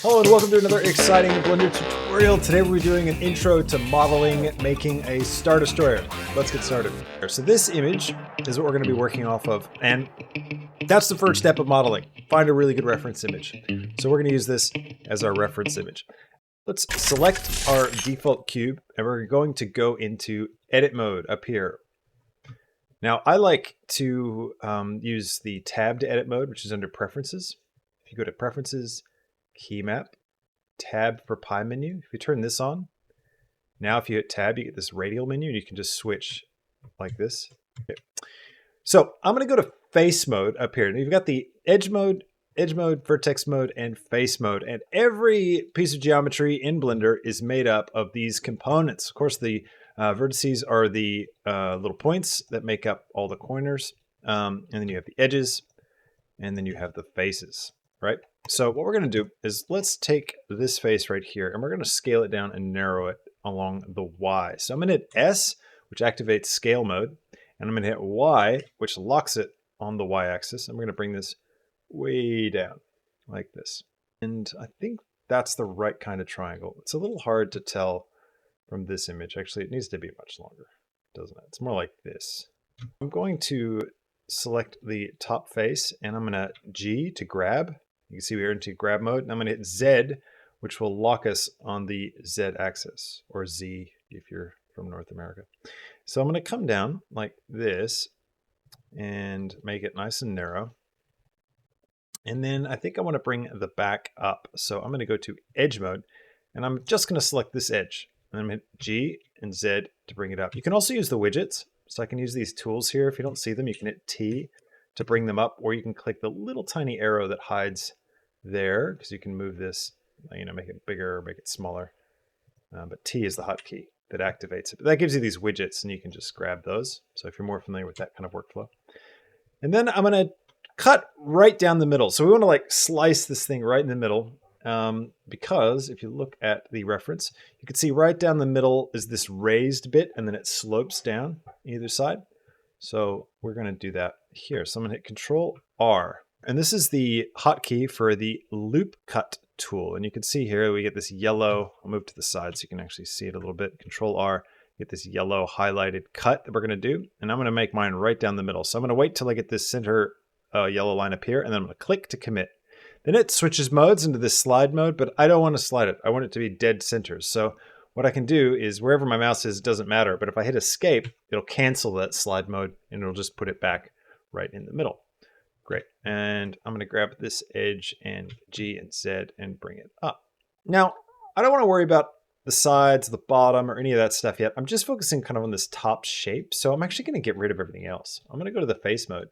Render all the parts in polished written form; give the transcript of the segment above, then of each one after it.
Hello and welcome to another exciting Blender tutorial. Today we're doing an intro to modeling making a Star Destroyer. Let's get started. So this image is what we're going to be working off of, and that's the first step of modeling. Find a really good reference image. So we're going to use this as our reference image. Let's select our default cube, and we're going to go into edit mode up here. Now I like to use the tab to edit mode, which is under preferences. If you go to preferences, key map, tab for pie menu. If you turn this on, now if you hit tab, you get this radial menu and you can just switch like this. Okay. So I'm going to go to face mode up here. And you've got the edge mode, vertex mode, and face mode. And every piece of geometry in Blender is made up of these components. Of course, the vertices are the little points that make up all the corners. And then you have the edges, and then you have the faces, right? So what we're going to do is let's take this face right here and we're going to scale it down and narrow it along the Y. So I'm going to hit S, which activates scale mode, and I'm going to hit Y, which locks it on the Y axis. I'm going to bring this way down like this. And I think that's the right kind of triangle. It's a little hard to tell from this image. Actually, it needs to be much longer, doesn't it? It's more like this. I'm going to select the top face and I'm going to G to grab. You can see we're into grab mode, and I'm going to hit Z, which will lock us on the Z axis, or Z if you're from North America. So I'm going to come down like this and make it nice and narrow. And then I think I want to bring the back up. So I'm going to go to edge mode, and I'm just going to select this edge. And I'm going to hit G and Z to bring it up. You can also use the widgets. So I can use these tools here. If you don't see them, you can hit T to bring them up, or you can click the little tiny arrow that hides there, because you can move this, make it bigger or make it smaller. But T is the hotkey that activates it. But that gives you these widgets, and you can just grab those. So if you're more familiar with that kind of workflow. And then I'm going to cut right down the middle. So we want to slice this thing right in the middle, because if you look at the reference, you can see right down the middle is this raised bit, and then it slopes down either side. So we're going to do that here. So I'm going to hit Control R. And this is the hotkey for the loop cut tool. And you can see here we get this yellow. I'll move to the side so you can actually see it a little bit. Control R, get this yellow highlighted cut that we're going to do. And I'm going to make mine right down the middle. So I'm going to wait till I get this center yellow line up here, and then I'm going to click to commit. Then it switches modes into this slide mode, but I don't want to slide it. I want it to be dead center. So what I can do is wherever my mouse is, it doesn't matter. But if I hit escape, it'll cancel that slide mode and it'll just put it back right in the middle. Great. And I'm going to grab this edge and G and Z and bring it up. Now, I don't want to worry about the sides, the bottom, or any of that stuff yet. I'm just focusing kind of on this top shape. So I'm actually going to get rid of everything else. I'm going to go to the face mode.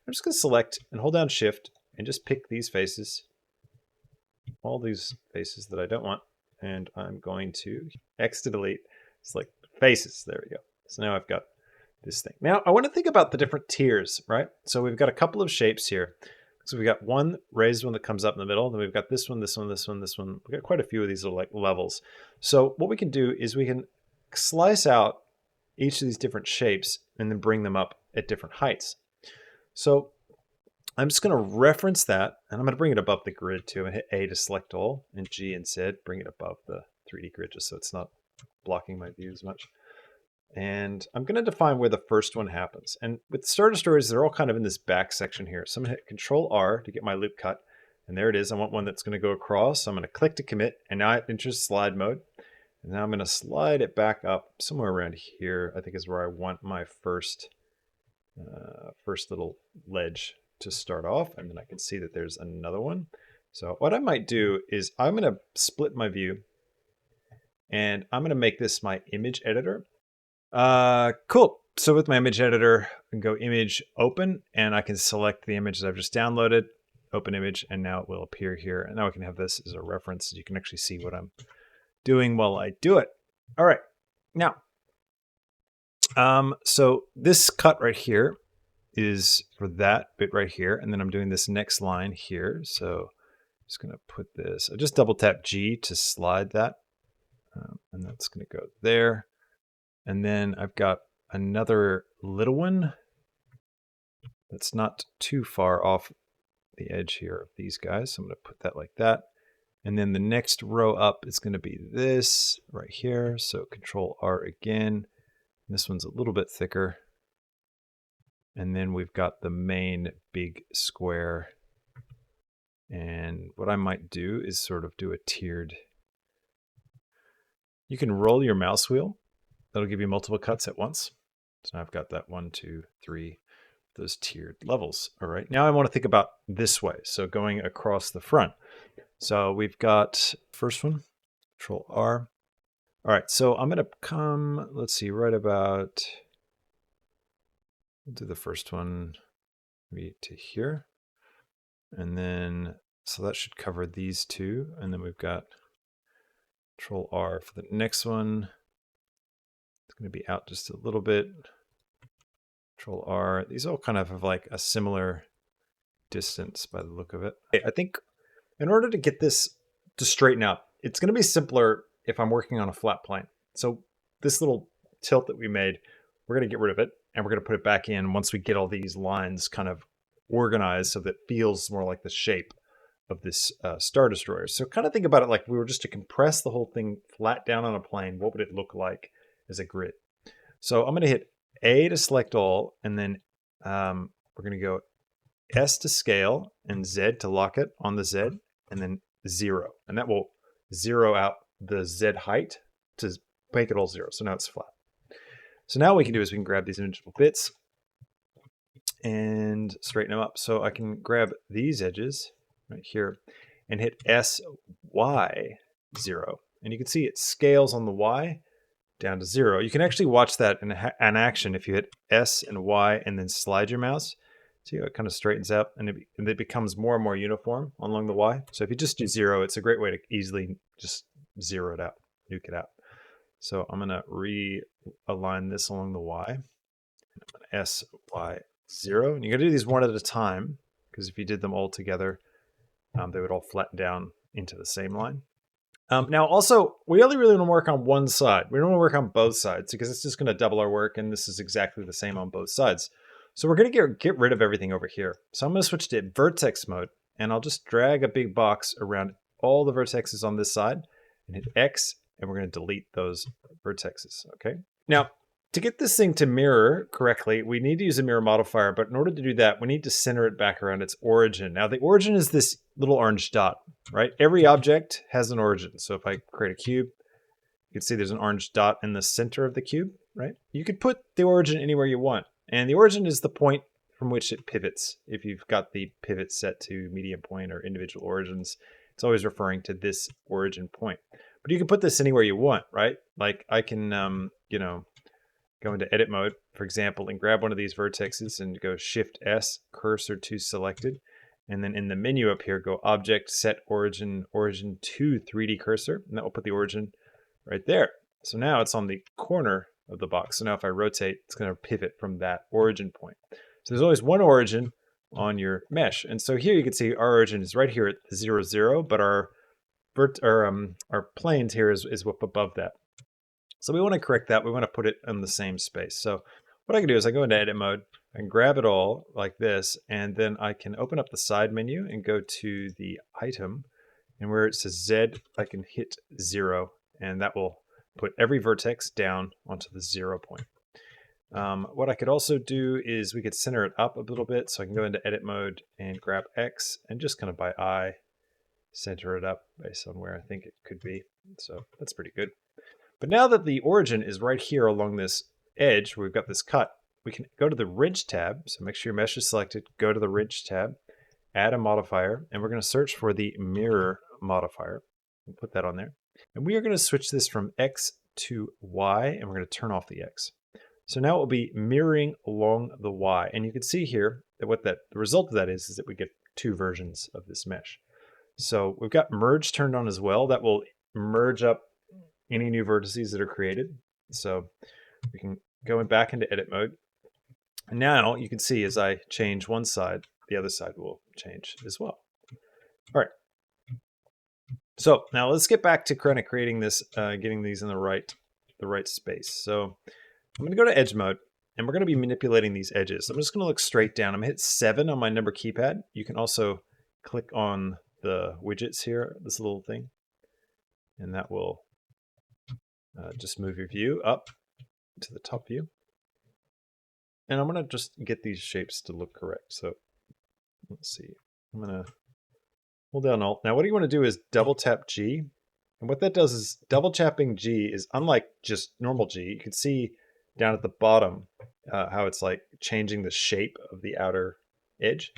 I'm just going to select and hold down Shift and just pick these faces, all these faces that I don't want. And I'm going to X to delete, select faces. There we go. So now I've got this thing. Now I want to think about the different tiers, right? So we've got a couple of shapes here. So we've got one raised one that comes up in the middle. Then we've got this one, this one, this one, this one. We've got quite a few of these little levels. So what we can do is we can slice out each of these different shapes and then bring them up at different heights. So I'm just going to reference that, and I'm going to bring it above the grid too, and hit A to select all, and G and Z, bring it above the 3D grid just so it's not blocking my view as much. And I'm going to define where the first one happens. And with Star Destroyers, they're all kind of in this back section here. So I'm going to hit Control R to get my loop cut, and there it is. I want one that's going to go across. So I'm going to click to commit, and now it enters slide mode. And now I'm going to slide it back up somewhere around here. I think is where I want my first little ledge to start off, and then I can see that there's another one. So what I might do is I'm going to split my view, and I'm going to make this my image editor. Cool. So with my image editor, I can go image open, and I can select the image that I've just downloaded, open image, and now it will appear here. And now I can have this as a reference so you can actually see what I'm doing while I do it. All right. Now, so this cut right here is for that bit right here. And then I'm doing this next line here. So I'm just going to put this, I just double tap G to slide that. And that's going to go there. And then I've got another little one that's not too far off the edge here of these guys. So I'm going to put that like that. And then the next row up is going to be this right here. So Control R again. This one's a little bit thicker. And then we've got the main big square. And what I might do is sort of do a tiered. You can roll your mouse wheel. That'll give you multiple cuts at once. So I've got that 1, 2, 3, those tiered levels. All right, now I want to think about this way. So going across the front. So we've got first one, Control R. All right, so I'm going to come, let's see, right about, we'll do the first one maybe to here. And then, so that should cover these two. And then we've got Control R for the next one. It's going to be out just a little bit. Control R. These all kind of have like a similar distance by the look of it. I think in order to get this to straighten out, it's going to be simpler if I'm working on a flat plane. So this little tilt that we made, we're going to get rid of it and we're going to put it back in once we get all these lines kind of organized so that it feels more like the shape of this Star Destroyer. So kind of think about it like if we were just to compress the whole thing flat down on a plane, what would it look like as a grid? So I'm going to hit A to select all, and then we're going to go S to scale and Z to lock it on the Z, and then 0. And that will zero out the Z height to make it all 0. So now it's flat. So now what we can do is we can grab these individual bits and straighten them up. So I can grab these edges right here and hit S, Y, 0. And you can see it scales on the Y down to 0. You can actually watch that in action if you hit S and Y and then slide your mouse. See how it kind of straightens out and it becomes more and more uniform along the Y. So if you just do 0, it's a great way to easily just zero it out, nuke it out. So I'm going to realign this along the Y. I'm going to S, Y, 0. And you got to do these one at a time because if you did them all together, they would all flatten down into the same line. Now, also, we only really want to work on one side. We don't want to work on both sides because it's just going to double our work, and this is exactly the same on both sides. So we're going to get rid of everything over here. So I'm going to switch to vertex mode, and I'll just drag a big box around all the vertexes on this side and hit X, and we're going to delete those vertexes, okay? Now, to get this thing to mirror correctly, we need to use a mirror modifier, but in order to do that, we need to center it back around its origin. Now, the origin is this little orange dot, right? Every object has an origin. So if I create a cube, you can see there's an orange dot in the center of the cube, right? You could put the origin anywhere you want. And the origin is the point from which it pivots. If you've got the pivot set to median point or individual origins, it's always referring to this origin point. But you can put this anywhere you want, right? Like I can, you know, go into edit mode, for example, and grab one of these vertexes and go Shift S, cursor to selected. And then in the menu up here, go Object, Set Origin, Origin to 3D Cursor. And that will put the origin right there. So now it's on the corner of the box. So now if I rotate, it's going to pivot from that origin point. So there's always one origin on your mesh. And so here you can see our origin is right here at 0, 0, but our planes here is up above that. So we want to correct that. We want to put it in the same space. So what I can do is I go into edit mode and grab it all like this, and then I can open up the side menu and go to the item, and where it says Z, I can hit 0, and that will put every vertex down onto the 0 point. What I could also do is we could center it up a little bit, so I can go into edit mode and grab X and just kind of by eye center it up based on where I think it could be. So that's pretty good. But now that the origin is right here along this edge, where we've got this cut, we can go to the Ridge tab. So make sure your mesh is selected, go to the Ridge tab, add a modifier, and we're going to search for the mirror modifier. We'll put that on there. And we are going to switch this from X to Y, and we're going to turn off the X. So now it will be mirroring along the Y. And you can see here that the result of that is that we get two versions of this mesh. So we've got merge turned on as well. That will merge up any new vertices that are created. So we can go back into edit mode. And now you can see as I change one side, the other side will change as well. All right. So now let's get back to kind of creating this, getting these in the right space. So I'm going to go to edge mode, and we're going to be manipulating these edges. I'm just going to look straight down. I'm going to hit 7 on my number keypad. You can also click on the widgets here, this little thing, and that will just move your view up to the top view. And I'm going to just get these shapes to look correct. So let's see. I'm going to hold down Alt. Now what you want to do is double tap G. And what that does is double tapping G is unlike just normal G. You can see down at the bottom how it's like changing the shape of the outer edge.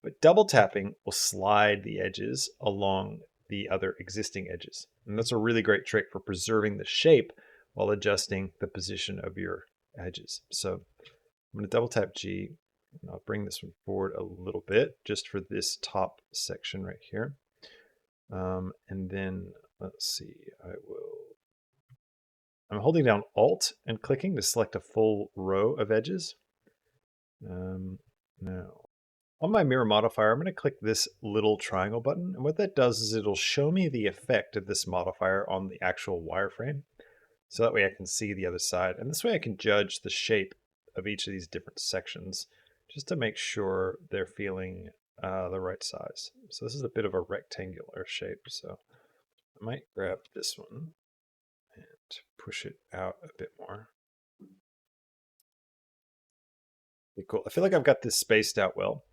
But double tapping will slide the edges along the other existing edges. And that's a really great trick for preserving the shape while adjusting the position of your edges. So I'm going to double tap G, and I'll bring this one forward a little bit just for this top section right here. And then let's see, I'm holding down Alt and clicking to select a full row of edges. Now, on my mirror modifier, I'm going to click this little triangle button. And what that does is it'll show me the effect of this modifier on the actual wireframe. So that way I can see the other side. And this way I can judge the shape of each of these different sections just to make sure they're feeling the right size. So this is a bit of a rectangular shape. So I might grab this one and push it out a bit more. Okay, cool. I feel like I've got this spaced out well.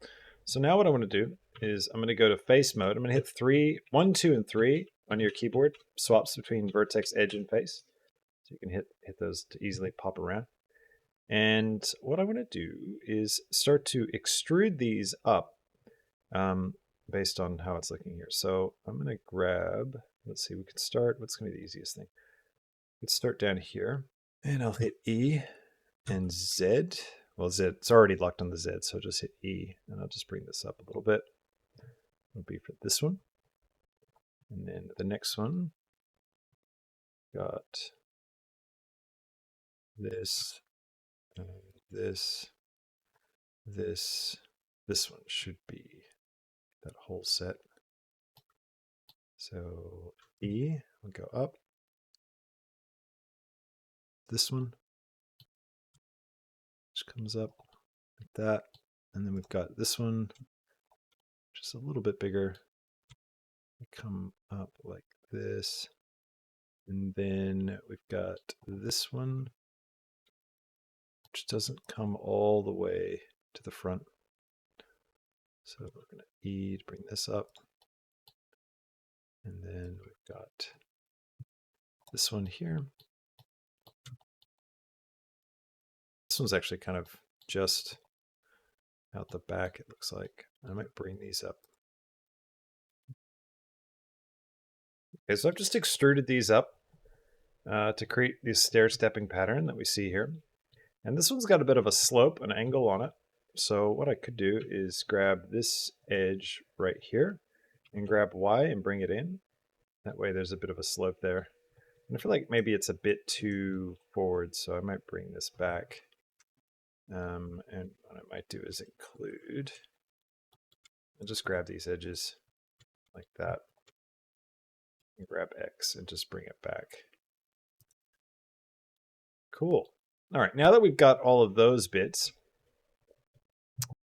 So now what I want to do is I'm going to go to face mode. I'm going to hit 1, 2, and 3 on your keyboard. Swaps between vertex, edge, and face. So you can hit those to easily pop around. And what I want to do is start to extrude these up based on how it's looking here. So I'm going to grab, let's see, we can start, what's going to be the easiest thing? Let's start down here, and I'll hit E and Z. Well, Z, it's already locked on the Z, so just hit E, and I'll just bring this up a little bit. It'll be for this one. And then the next one, got this, this one should be that whole set. So E will go up. This one just comes up like that. And then we've got this one, just a little bit bigger. We come up like this. And then we've got this one, which doesn't come all the way to the front. So we're going to E to bring this up. And then we've got this one here. This one's actually kind of just out the back, it looks like. I might bring these up. Okay, so I've just extruded these up to create this stair-stepping pattern that we see here. And this one's got a bit of a slope, an angle on it. So what I could do is grab this edge right here and grab Y and bring it in. That way there's a bit of a slope there. And I feel like maybe it's a bit too forward, so I might bring this back. And what I might do is include, I'll just grab these edges like that. And grab X and just bring it back. Cool. All right, now that we've got all of those bits,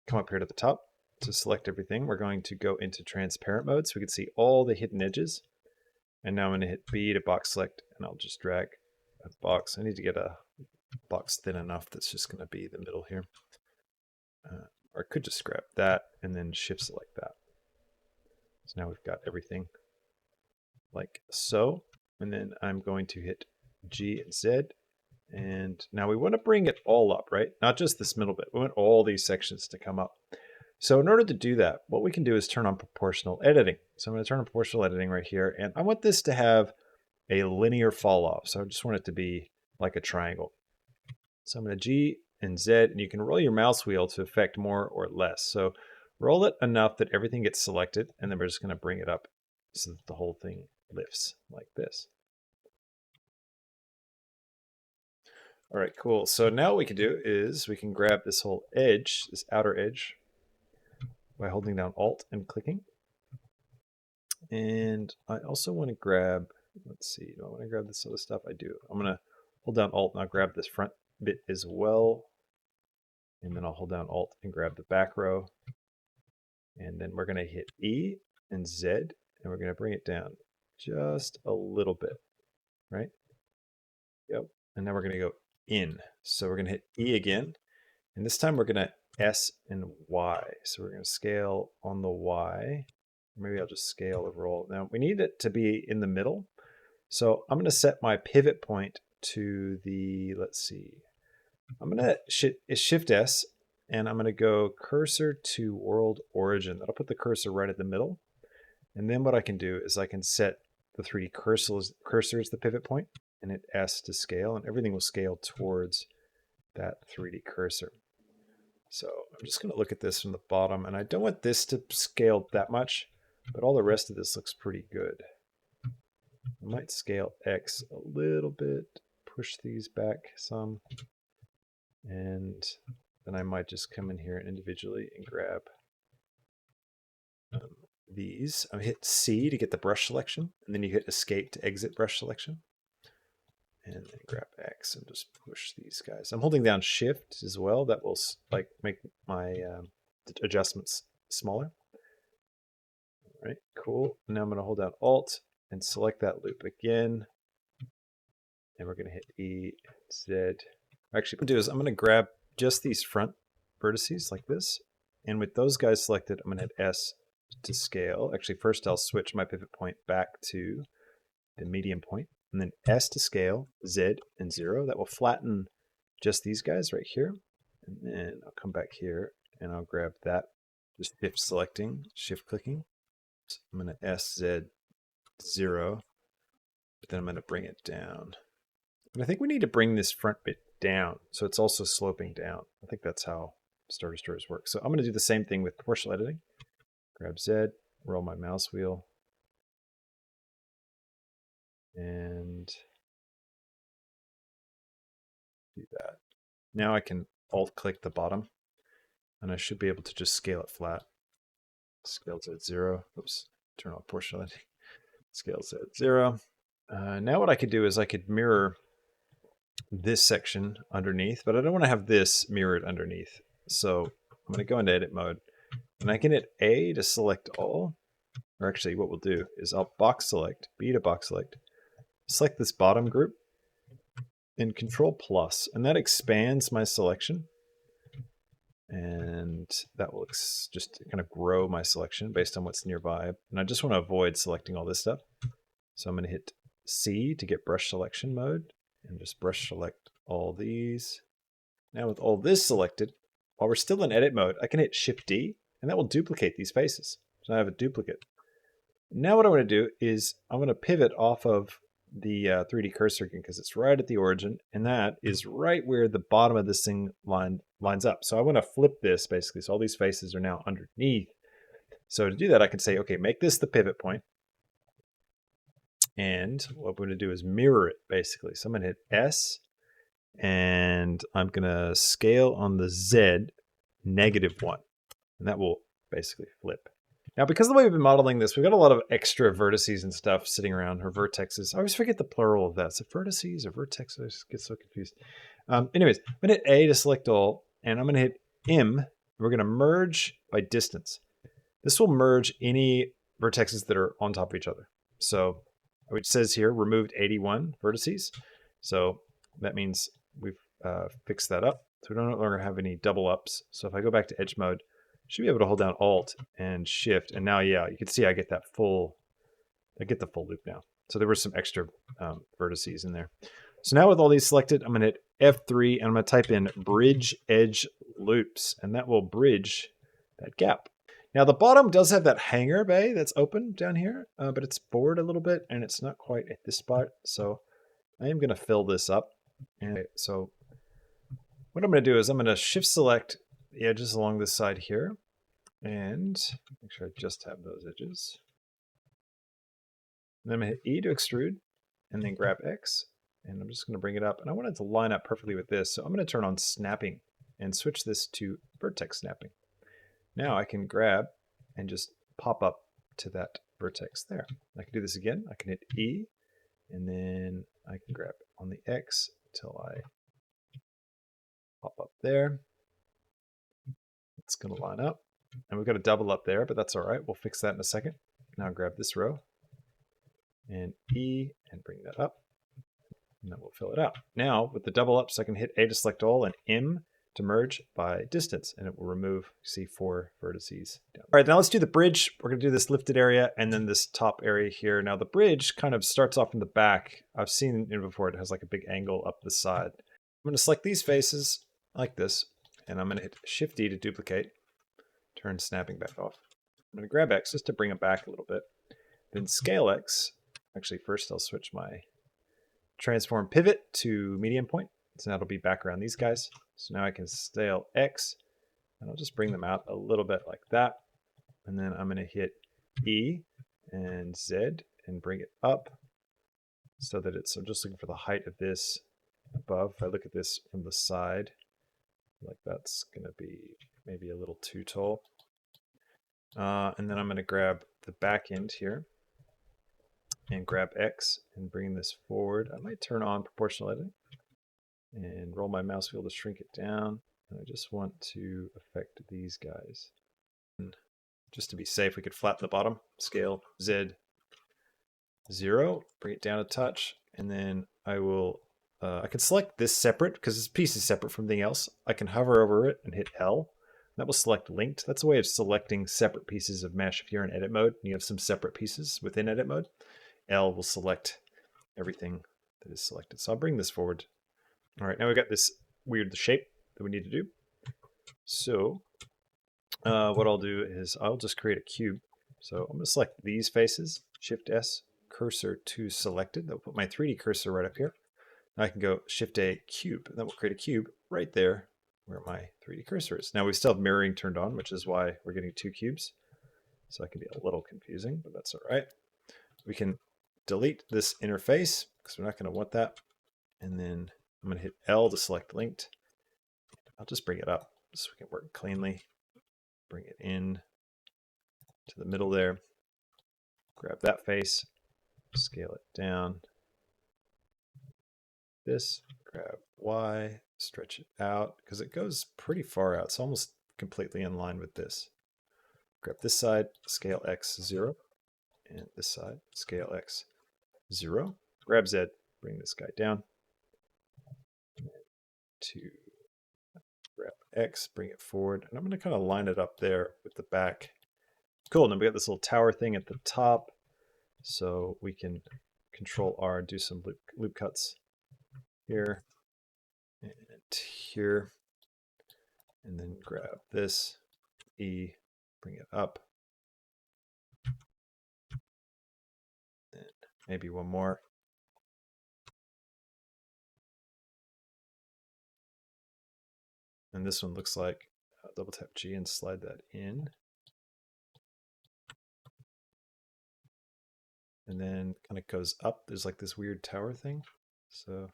come up here to the top to select everything. We're going to go into transparent mode so we can see all the hidden edges. And now I'm going to hit B to box select, and I'll just drag a box. I need to get a box thin enough that's just going to be the middle here. Or I could just grab that and then shift select that. So now we've got everything like so. And then I'm going to hit G and Z. And now we want to bring it all up, right? Not just this middle bit. We want all these sections to come up. So in order to do that, what we can do is turn on proportional editing. So I'm going to turn on proportional editing right here. And I want this to have a linear fall off. So I just want it to be like a triangle. So I'm going to G and Z, and you can roll your mouse wheel to affect more or less. So roll it enough that everything gets selected, and then we're just going to bring it up so that the whole thing lifts like this. All right, cool. So now what we can do is we can grab this whole edge, this outer edge, by holding down Alt and clicking. And I also want to grab, let's see, do I want to grab this other stuff? I do. I'm going to hold down Alt and I'll grab this front bit as well. And then I'll hold down Alt and grab the back row. And then we're going to hit E and Z, and we're going to bring it down just a little bit, right? Yep. And now we're going to go in. So we're going to hit E again. And this time we're going to S and Y. So we're going to scale on the Y. Maybe I'll just scale overall. Now we need it to be in the middle. So I'm going to set my pivot point to the, let's see, I'm going to shift S, and I'm going to go cursor to world origin. That'll put the cursor right at the middle. And then what I can do is I can set the 3D cursor as the pivot point, and hit S to scale, and everything will scale towards that 3D cursor. So I'm just going to look at this from the bottom, and I don't want this to scale that much, but all the rest of this looks pretty good. I might scale X a little bit, push these back some, and then I might just come in here individually and grab these. I hit C to get the brush selection, and then you hit escape to exit brush selection. And then grab X and just push these guys. I'm holding down Shift as well. That will like make my adjustments smaller. All right, cool. Now I'm going to hold down Alt and select that loop again. And we're going to hit E, Z. Actually, what I'm going to do is I'm going to grab just these front vertices like this. And with those guys selected, I'm going to hit S to scale. Actually, first I'll switch my pivot point back to the medium point. And then S to scale, Z and 0. That will flatten just these guys right here. And then I'll come back here and I'll grab that. Just shift selecting, shift clicking. So I'm going to S, Z, 0. But then I'm going to bring it down. And I think we need to bring this front bit down, so it's also sloping down. I think that's how starter stories work. So I'm going to do the same thing with proportional editing. Grab Z, roll my mouse wheel, and do that. Now I can alt-click the bottom, and I should be able to just scale it flat. Scale to 0. Oops, turn off proportional editing. Scale to 0. Now what I could do is I could mirror this section underneath, but I don't want to have this mirrored underneath. So I'm going to go into edit mode, and I can hit A to select all. Or actually what we'll do is I'll box select, B to box select this bottom group, and Control plus, and that expands my selection. And that will just kind of grow my selection based on what's nearby. And I just want to avoid selecting all this stuff. So I'm going to hit C to get brush selection mode, and just brush select all these. Now with all this selected, while we're still in edit mode, I can hit Shift D, and that will duplicate these faces. So I have a duplicate. Now what I want to do is I'm going to pivot off of the 3D cursor again, because it's right at the origin, and that is right where the bottom of this thing lines up. So I want to flip this basically, so all these faces are now underneath. So to do that, I can say, okay, make this the pivot point. And what I'm going to do is mirror it basically. So I'm going to hit S, and I'm going to scale on the Z -1, and that will basically flip. Now, because of the way we've been modeling this, we've got a lot of extra vertices and stuff sitting around, or vertexes. I always forget the plural of that. Is it vertices or vertexes? I just get so confused. Anyways, I'm going to hit A to select all, and I'm going to hit M. We're going to merge by distance. This will merge any vertexes that are on top of each other. So it says here, removed 81 vertices. So that means we've fixed that up. So we don't no longer have any double ups. So if I go back to edge mode, should be able to hold down Alt and Shift, and now, yeah, you can see I get that full, I get the full loop now. So there were some extra vertices in there. So now with all these selected, I'm going to hit F3, and I'm going to type in bridge edge loops, and that will bridge that gap. Now the bottom does have that hanger bay that's open down here, but it's bored a little bit, and it's not quite at this spot. So I am going to fill this up. And so what I'm going to do is I'm going to shift select the edges along this side here, and make sure I just have those edges. And then I'm going to hit E to extrude, and then grab X, and I'm just going to bring it up, and I want it to line up perfectly with this, so I'm going to turn on snapping and switch this to vertex snapping. Now I can grab and just pop up to that vertex there. I can do this again. I can hit E, and then I can grab on the X until I pop up there. It's going to line up, and we've got a double up there, but that's all right. We'll fix that in a second. Now grab this row and E and bring that up. And then we'll fill it out. Now with the double ups, I can hit A to select all and M to merge by distance, and it will remove, see, 4 vertices down. All right, now let's do the bridge. We're gonna do this lifted area and then this top area here. Now the bridge kind of starts off in the back. I've seen it before. It has like a big angle up the side. I'm gonna select these faces like this, and I'm gonna hit Shift D to duplicate, turn snapping back off. I'm gonna grab X just to bring it back a little bit. Then scale X. Actually, first I'll switch my transform pivot to median point. So now it'll be back around these guys. So now I can scale X, and I'll just bring them out a little bit like that. And then I'm going to hit E and Z and bring it up so that it's, I'm just looking for the height of this above. If I look at this from the side, like that's going to be maybe a little too tall. And then I'm going to grab the back end here and grab X and bring this forward. I might turn on proportional editing and roll my mouse wheel to shrink it down. And I just want to affect these guys. And just to be safe, we could flatten the bottom, scale Z 0, bring it down a touch, and then I will, I can select this separate because this piece is separate from everything else. I can hover over it and hit L. That will select linked. That's a way of selecting separate pieces of mesh if you're in edit mode and you have some separate pieces within edit mode. L will select everything that is selected. So I'll bring this forward. All right, now we've got this weird shape that we need to do. So what I'll do is I'll just create a cube. So I'm going to select these faces, Shift S, cursor to selected. That'll put my 3D cursor right up here. Now I can go Shift A, cube, and that will create a cube right there where my 3D cursor is. Now we still have mirroring turned on, which is why we're getting 2 cubes. So that can be a little confusing, but that's all right. We can delete this interface because we're not going to want that. And then I'm going to hit L to select linked. I'll just bring it up so we can work cleanly. Bring it in to the middle there. Grab that face, scale it down. This, grab Y, stretch it out because it goes pretty far out. It's almost completely in line with this. Grab this side, scale X 0, and this side, scale X 0. Grab Z, bring this guy down. To grab X, bring it forward, and I'm going to kind of line it up there with the back. Cool, and then we got this little tower thing at the top, so we can Control R and do some loop cuts here and here, and then grab this, E, bring it up, and maybe one more. And this one looks like double tap G and slide that in. And then kind of goes up. There's like this weird tower thing. So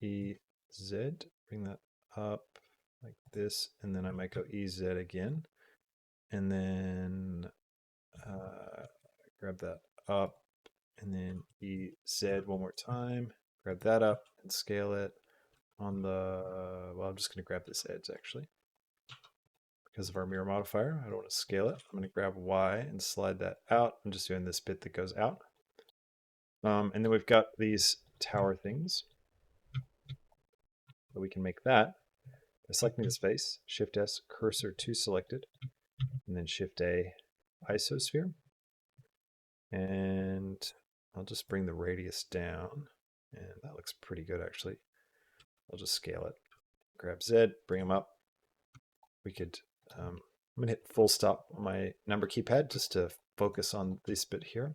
E, Z, bring that up like this. And then I might go E, Z again. And then grab that up. And then E, Z one more time. Grab that up and scale it on the, well, I'm just going to grab this edge actually. Because of our mirror modifier, I don't want to scale it. I'm going to grab Y and slide that out. I'm just doing this bit that goes out. And then we've got these tower things. So we can make that by selecting this face, Shift S, cursor to selected, and then Shift A, isosphere. And I'll just bring the radius down. And that looks pretty good actually. I'll just scale it. Grab Z, bring them up. We could, I'm going to hit full stop on my number keypad just to focus on this bit here.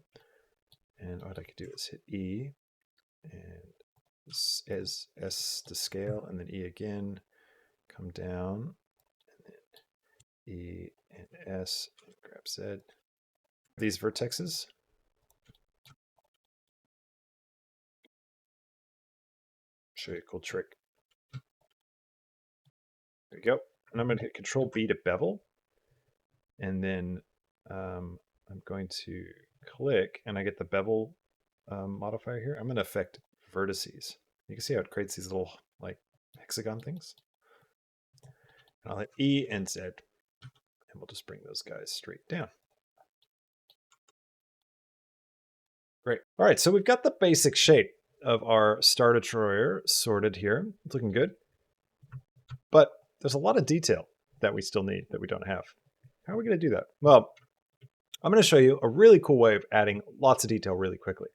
And what I could do is hit E and S to scale, and then E again, come down, and then E and S, and grab Z. These vertexes. Show you a cool trick. There you go. And I'm going to hit Control B to bevel. And then I'm going to click, and I get the bevel modifier here. I'm going to affect vertices. You can see how it creates these little like hexagon things. And I'll hit E and Z, and we'll just bring those guys straight down. Great. All right, so we've got the basic shape of our Star Destroyer sorted here. It's looking good. But there's a lot of detail that we still need that we don't have. How are we going to do that? Well, I'm going to show you a really cool way of adding lots of detail really quickly.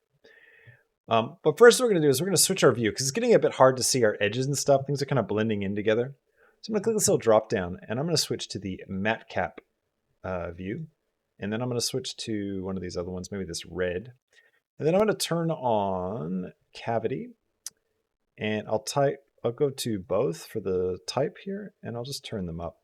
But first what we're going to do is we're going to switch our view because it's getting a bit hard to see our edges and stuff. Things are kind of blending in together. So I'm going to click this little drop down and I'm going to switch to the matte cap view. And then I'm going to switch to one of these other ones, maybe this red. And then I'm going to turn on cavity and I'll go to both for the type here and I'll just turn them up.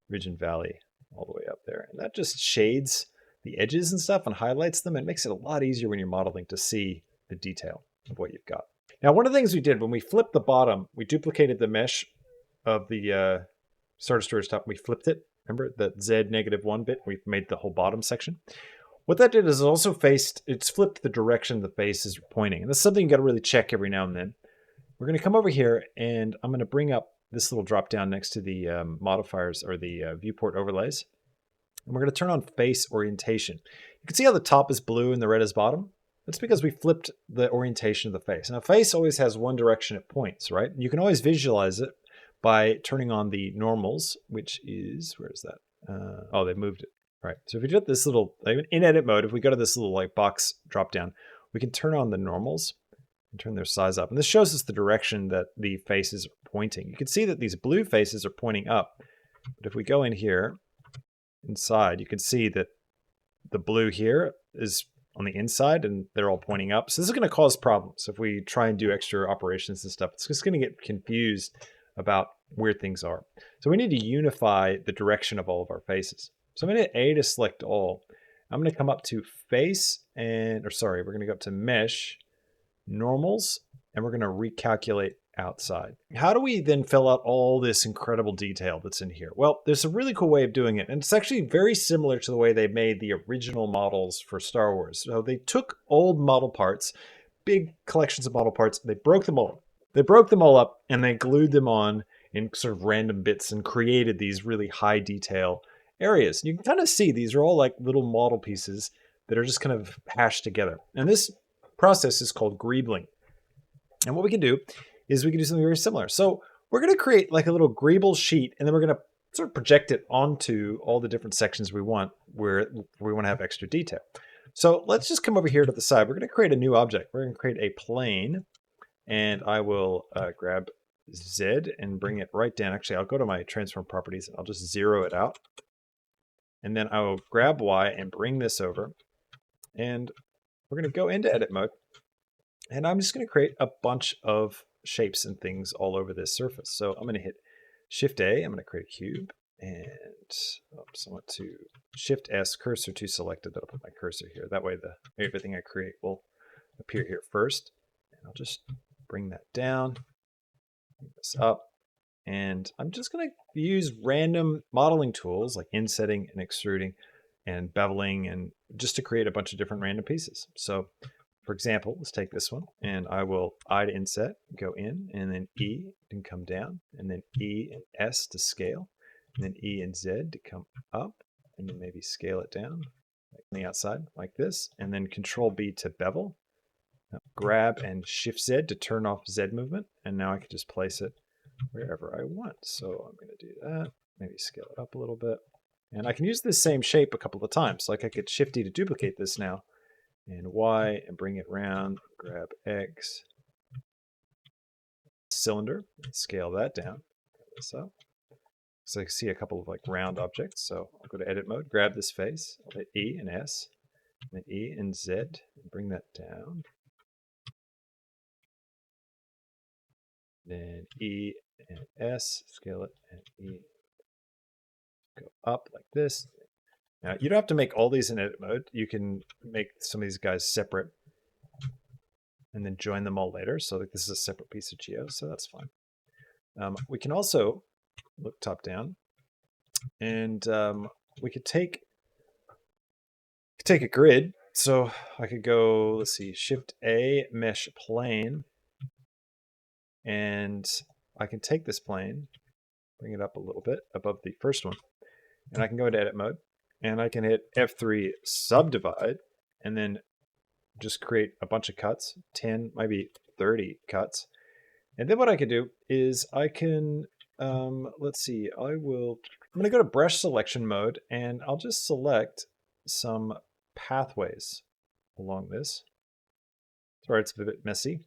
Ridge and valley all the way up there. And that just shades the edges and stuff and highlights them. It makes it a lot easier when you're modeling to see the detail of what you've got. Now, one of the things we did when we flipped the bottom, we duplicated the mesh of the Star Destroyer top. We flipped it. Remember that Z-1 bit? We made the whole bottom section. What that did is it also it's flipped the direction the face is pointing. And that's something you got to really check every now and then. We're going to come over here and I'm going to bring up this little drop down next to the modifiers or the viewport overlays. And we're going to turn on face orientation. You can see how the top is blue and the red is bottom. That's because we flipped the orientation of the face. Now, face always has one direction it points, right? You can always visualize it by turning on the normals, which is, where is that? Oh, they moved it. Right. So if we did this little, in edit mode, if we go to this little like box drop down, we can turn on the normals and turn their size up. And this shows us the direction that the faces are pointing. You can see that these blue faces are pointing up. But if we go in here, inside, you can see that the blue here is on the inside and they're all pointing up. So this is going to cause problems if we try and do extra operations and stuff. It's just going to get confused about where things are. So we need to unify the direction of all of our faces. So I'm going to hit A to select all. I'm going to come up to face we're going to go up to mesh, normals, and we're going to recalculate outside. How do we then fill out all this incredible detail that's in here? Well, there's a really cool way of doing it. And it's actually very similar to the way they made the original models for Star Wars. So they took old model parts, big collections of model parts, they broke them all. They broke them all up and they glued them on in sort of random bits and created these really high detail areas. You can kind of see these are all like little model pieces that are just kind of hashed together. And this process is called greebling. And what we can do is we can do something very similar. So we're going to create like a little greeble sheet and then we're going to sort of project it onto all the different sections we want where we want to have extra detail. So let's just come over here to the side. We're going to create a new object. We're going to create a plane and I will grab Z and bring it right down. Actually, I'll go to my transform properties and I'll just zero it out. And then I will grab Y and bring this over. And we're going to go into edit mode. And I'm just going to create a bunch of shapes and things all over this surface. So I'm going to hit Shift A. I'm going to create a cube. And I want to Shift S, cursor to selected. That'll put my cursor here. That way everything I create will appear here first. And I'll just bring that down, bring this up. And I'm just going to use random modeling tools like insetting and extruding and beveling and just to create a bunch of different random pieces. So for example, let's take this one and I will I to inset, go in, and then E and come down, and then E and S to scale, and then E and Z to come up, and then maybe scale it down like on the outside like this, and then Control B to bevel. Now, grab and Shift Z to turn off Z movement, and now I can just place it wherever I want. So I'm going to do that, maybe scale it up a little bit. And I can use this same shape a couple of times. Like I could Shift D to duplicate this now, and Y and bring it round, grab X, cylinder, and scale that down, this up. So I can see a couple of like round objects. So I'll go to edit mode, grab this face, I'll hit E and S, and then E and Z, and bring that down. Then E and S, scale it, and E, go up like this. Now, you don't have to make all these in edit mode. You can make some of these guys separate and then join them all later. So like this is a separate piece of geo, so that's fine. We can also look top down, and we could take a grid. So I could go, let's see, Shift A, mesh plane, and I can take this plane, bring it up a little bit above the first one, and I can go into edit mode, and I can hit F3 subdivide, and then just create a bunch of cuts, 10, maybe 30 cuts. And then what I can do is I can, let's see, I'm going to go to brush selection mode, and I'll just select some pathways along this. Sorry, it's a bit messy.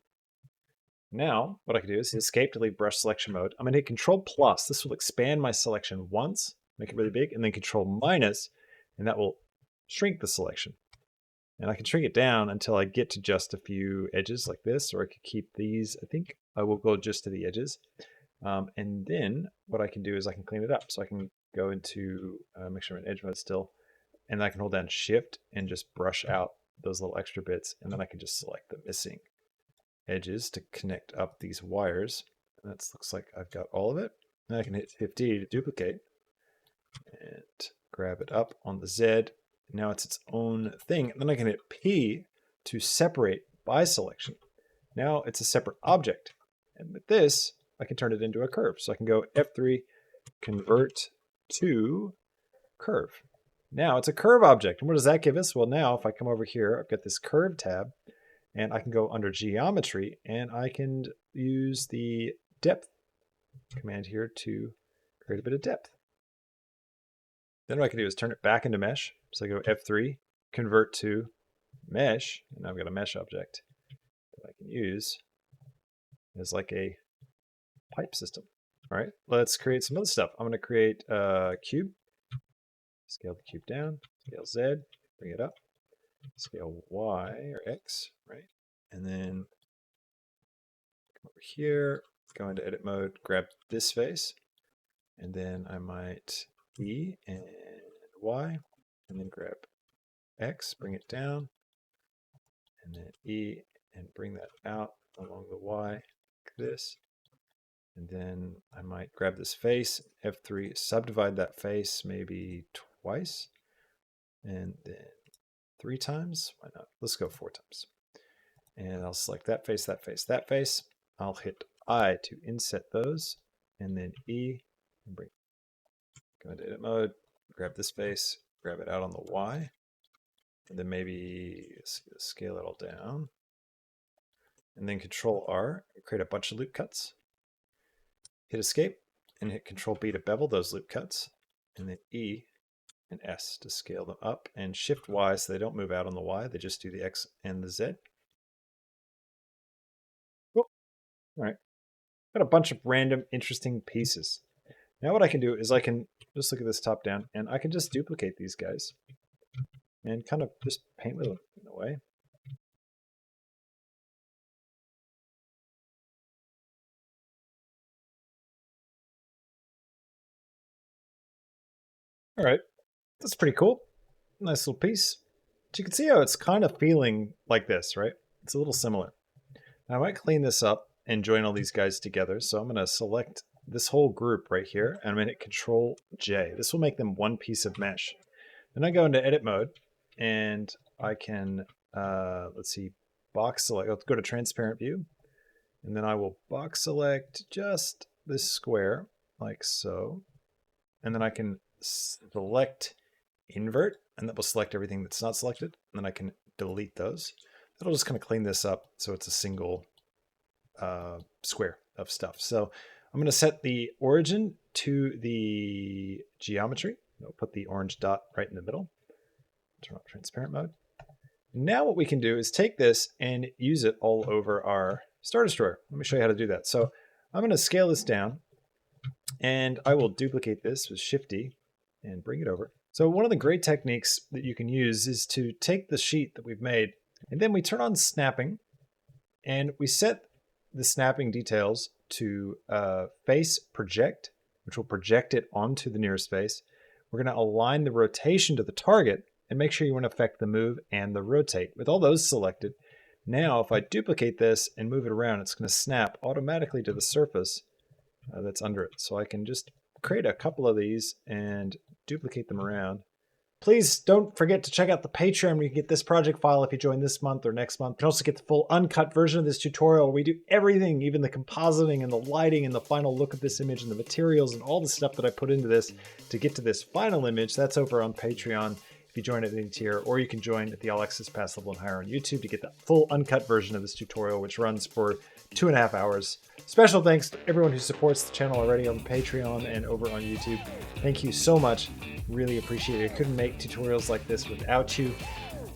Now, what I can do is escape to leave brush selection mode. I'm going to hit Control plus. This will expand my selection once, make it really big, and then Control minus, and that will shrink the selection. And I can shrink it down until I get to just a few edges like this, or I could keep these. I think I will go just to the edges. And then what I can do is I can clean it up. So I can go into, make sure I'm in edge mode still, and I can hold down Shift and just brush out those little extra bits. And then I can just select the missing edges to connect up these wires. And that looks like I've got all of it. And I can hit 50 to duplicate and grab it up on the Z. Now it's its own thing. And then I can hit P to separate by selection. Now it's a separate object. And with this, I can turn it into a curve. So I can go F3, convert to curve. Now it's a curve object. And what does that give us? Well, now if I come over here, I've got this curve tab, and I can go under geometry, and I can use the depth command here to create a bit of depth. Then what I can do is turn it back into mesh. So I go F3, convert to mesh, and now I've got a mesh object that I can use as like a pipe system. All right, let's create some other stuff. I'm going to create a cube. Scale the cube down, scale Z, bring it up, scale Y or X, right? And then come over here, go into edit mode, grab this face, and then I might E and Y, and then grab X, bring it down, and then E and bring that out along the Y like this. And then I might grab this face, F3, subdivide that face maybe twice, and then 3 times. Why not? Let's go 4 times. And I'll select that face, that face, that face. I'll hit I to inset those, and then E, and go into edit mode, grab this face, grab it out on the Y, and then maybe scale it all down. And then Control R, create a bunch of loop cuts. Hit escape and hit Control B to bevel those loop cuts, and then E and S to scale them up, and Shift Y so they don't move out on the Y, they just do the X and the Z. Cool. All right, got a bunch of random interesting pieces. Now what I can do is I can just look at this top down, and I can just duplicate these guys and kind of just paint with them in a way. All right, that's pretty cool. Nice little piece. But you can see how it's kind of feeling like this, right? It's a little similar. Now I might clean this up and join all these guys together. So I'm going to select this whole group right here, and I'm going to hit Control J. This will make them one piece of mesh. Then I go into edit mode, and I can, let's see, box select. Let's go to transparent view, and then I will box select just this square like so. And then I can select invert, and that will select everything that's not selected. And then I can delete those. That'll just kind of clean this up so it's a single square of stuff. So I'm going to set the origin to the geometry. I'll put the orange dot right in the middle. Turn off transparent mode. Now what we can do is take this and use it all over our Star Destroyer. Let me show you how to do that. So I'm going to scale this down, and I will duplicate this with Shift D and bring it over. So one of the great techniques that you can use is to take the sheet that we've made, and then we turn on snapping, and we set the snapping details to face project, which will project it onto the nearest face. We're going to align the rotation to the target and make sure you want to affect the move and the rotate. With all those selected, now if I duplicate this and move it around, it's going to snap automatically to the surface that's under it. So I can just create a couple of these and duplicate them around. Please don't forget to check out the Patreon where you can get this project file if you join this month or next month. You can also get the full uncut version of this tutorial where we do everything, even the compositing and the lighting and the final look of this image and the materials and all the stuff that I put into this to get to this final image. That's over on Patreon. If if you join at any tier, or you can join at the All Access Pass level and higher on YouTube to get the full uncut version of this tutorial, which runs for 2.5 hours. Special thanks to everyone who supports the channel already on Patreon and over on YouTube. Thank you so much. Really appreciate it. I couldn't make tutorials like this without you.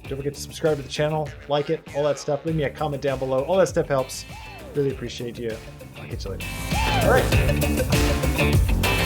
Don't forget to subscribe to the channel, like it, all that stuff. Leave me a comment down below. All that stuff helps. Really appreciate you. I'll catch you later. All right.